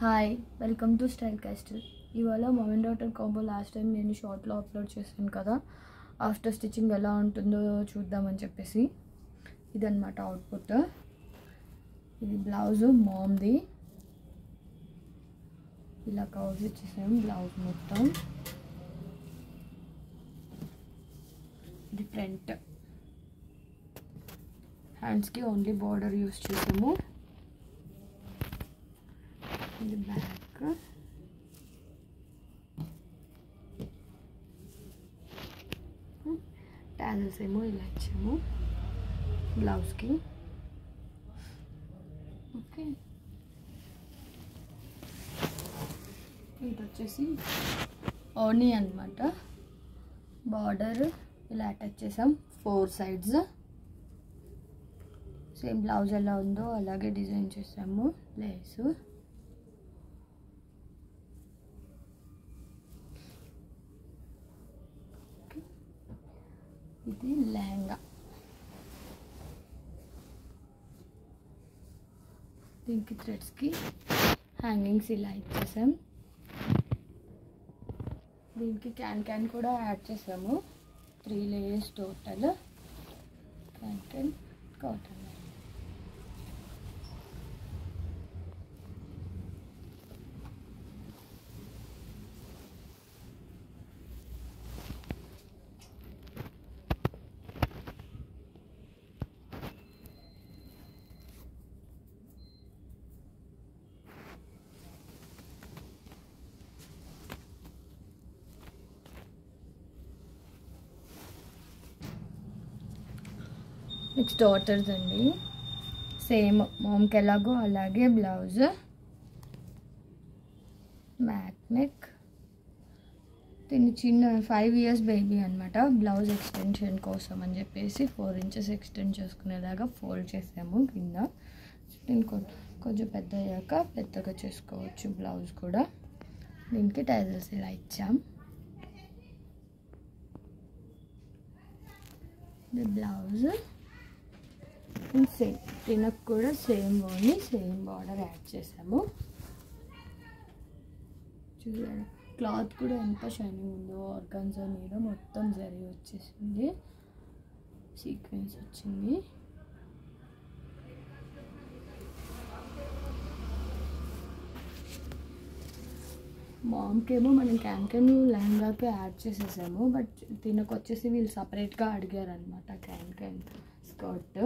Hi welcome to Style Castle. ఇవాళ mum and daughter combo last time నేను షార్ట్లో upload చేశాను కదా, ఆఫ్టర్ స్టిచ్చింగ్ ఎలా ఉంటుందో చూద్దామని చెప్పేసి. ఇదన్నమాట అవుట్పుట్. ఇది బ్లౌజు మామ్ది. ఇలా కవర్స్ ఇచ్చేసాము బ్లౌజ్ మొత్తం. ఇది ఫ్రంట్. హ్యాండ్స్కి ఓన్లీ బార్డర్ యూస్ చేసాము. ఇది బ్యాక్. టాజల్స్ ఏమో ఇలా ఇచ్చాము బ్లౌజ్కి. ఓకే, ఇది వచ్చేసి ఓనీ అన్నమాట. బార్డర్ ఇలా అటాచ్ చేసాం 4 sides. సేమ్ బ్లౌజ్ ఎలా ఉందో అలాగే డిజైన్ చేసాము. లేసు ఇది లెహంగా. దీనికి థ్రెడ్స్కి హ్యాంగింగ్స్ ఇలా ఇచ్చేసాం. దీనికి క్యాన్ కూడా యాడ్ చేసాము. 3 layers total. Can cotton. Next daughters అండి. సేమ్ మామ్కి ఎలాగో అలాగే బ్లౌజ్, మ్యాట్ నెక్. దీన్ని చిన్న 5 years బేబీ అనమాట. బ్లౌజ్ ఎక్స్టెన్షన్ కోసం అని చెప్పేసి 4 inches ఎక్స్టెండ్ చేసుకునేలాగా ఫోల్డ్ చేసాము కింద. దీన్ని కొంచెం పెద్ద అయ్యాక పెద్దగా చేసుకోవచ్చు బ్లౌజ్ కూడా. దీనికి టైజల్స్ ఇలా ఇచ్చాం. ఇది బ్లౌజ్. సేమ్ దీనికి కూడా సేమ్ ఓని సేమ్ బార్డర్ యాడ్ చేసాము. చూడండి క్లాత్ కూడా ఎంత షైనింగ్ ఉందో. ఆర్గాన్జా మీద మొత్తం జరీ వచ్చేసింది, సీక్వెన్స్ వచ్చింది. మామ్కేమో మనం క్యాన్ లెహంగాకి యాడ్ చేసేసాము. బట్ దీనికి వచ్చేసి వీళ్ళు సపరేట్గా అడిగారు అనమాట. క్యాన్ స్కర్ట్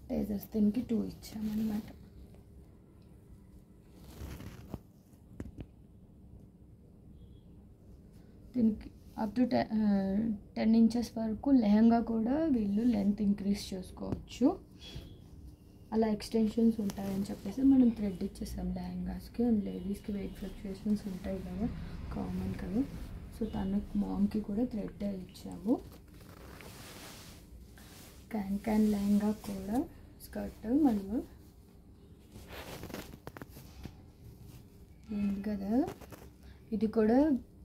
టేజర్స్ దీనికి 2 ఇచ్చామన్నమాట. దీనికి అప్ టు 10 inches వరకు లెహంగా కూడా వీళ్ళు లెంత్ ఇంక్రీజ్ చేసుకోవచ్చు. అలా ఎక్స్టెన్షన్స్ ఉంటాయని చెప్పేసి మనం థ్రెడ్ ఇచ్చేసాం లెహంగాస్కి. అండ్ లేడీస్కి వెయిట్ ఫ్లక్చుయేషన్స్ ఉంటాయి కదా, కామన్ కదా. సో తనకు మామ్కి కూడా థ్రెడ్ ఇచ్చాము. క్యాన్ లెహంగా కూడా స్కర్ట్ మనము కదా, ఇది కూడా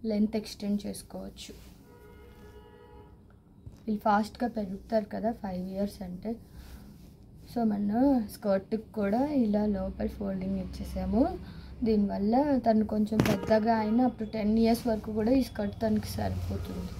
లెంత్ ఎక్స్టెండ్ చేసుకోవచ్చు. వీళ్ళు ఫాస్ట్గా పెరుగుతారు కదా 5 years అంటే. సో మన స్కర్ట్కి కూడా ఇలా లోపల ఫోల్డింగ్ ఇచ్చేసాము. దీనివల్ల తను కొంచెం పెద్దగా అయినా అప్ టు 10 years వరకు కూడా ఈ స్కర్ట్ తనకి సరిపోతుంది.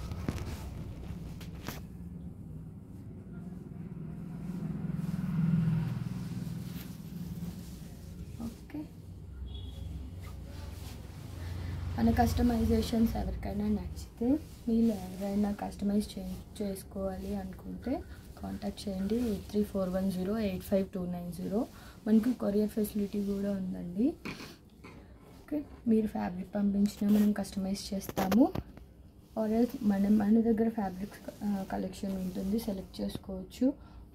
మన కస్టమైజేషన్స్ ఎవరికైనా నచ్చితే, మీరు ఎవరైనా కస్టమైజ్ చేసుకోవాలి అనుకుంటే కాంటాక్ట్ చేయండి. 8341085290. మనకు కొరియర్ ఫెసిలిటీ కూడా ఉందండి. ఓకే, మీరు ఫ్యాబ్రిక్ పంపించినా మనం కస్టమైజ్ చేస్తాము. ఆర్ఎల్స్ మన దగ్గర ఫ్యాబ్రిక్ కలెక్షన్ ఉంటుంది, సెలెక్ట్ చేసుకోవచ్చు.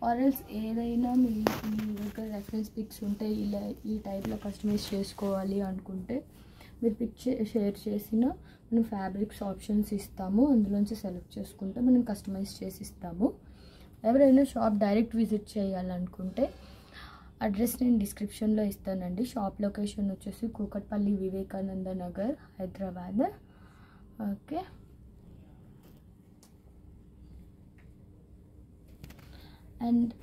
ఆర్ఎల్స్ ఏదైనా మీ దగ్గర రెఫరెన్స్ పిక్స్ ఉంటే ఇలా ఈ టైప్లో కస్టమైజ్ చేసుకోవాలి అనుకుంటే మీరు పిక్ షేర్ చేసిన మనం ఫ్యాబ్రిక్స్ ఆప్షన్స్ ఇస్తాము. అందులోంచి సెలెక్ట్ చేసుకుంటే మనం కస్టమైజ్ చేసి ఇస్తాము. ఎవరైనా షాప్ డైరెక్ట్ విజిట్ చేయాలనుకుంటే అడ్రస్ నేను డిస్క్రిప్షన్లో ఇస్తానండి. షాప్ లొకేషన్ వచ్చేసి కూకట్పల్లి వివేకానంద నగర్, హైదరాబాద్. ఓకే, అండ్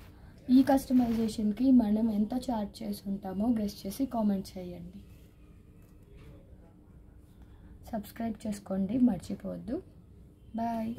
ఈ కస్టమైజేషన్కి మనం ఎంత చార్జ్ చేసి ఉంటామో గెస్ చేసి కామెంట్ చేయండి. సబ్స్క్రైబ్ చేసుకోండి మర్చిపోవద్దు. బాయ్.